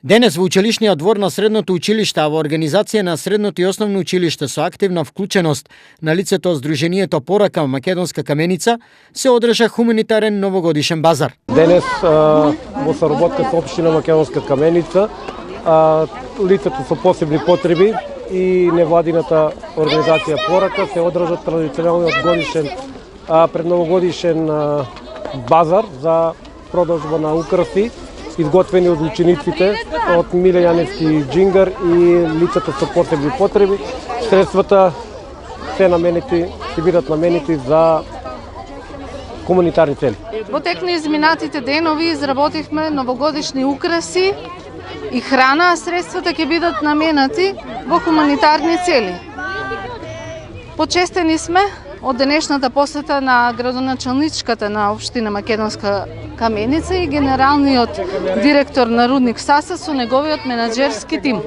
Денес во училишниот двор на средното училиште, а во организација на средното и основно училиште со активна вклученост на лицето Сдруженијето Порака Македонска каменица, се одржа хуманитарен новогодишен базар. Денес во соработка со општина Македонска каменица, лицето со посебни потреби и невладината организација Порака се одржа традиционалниот годишен предновогодишен базар за продажба на украси, изготвени од учениците од Миле Јаневски Джингар и лицата со посебни потреби. Средствата ќе бидат наменети за хуманитарни цели. Во тек на изминатите денови изработивме новогодишни украси и храна, а средствата ќе бидат наменати во хуманитарни цели. Почестени сме од денешната посета на градоначалничката на општина Македонска каменица и генералниот директор на Рудник Саса со неговиот менаџерски тим.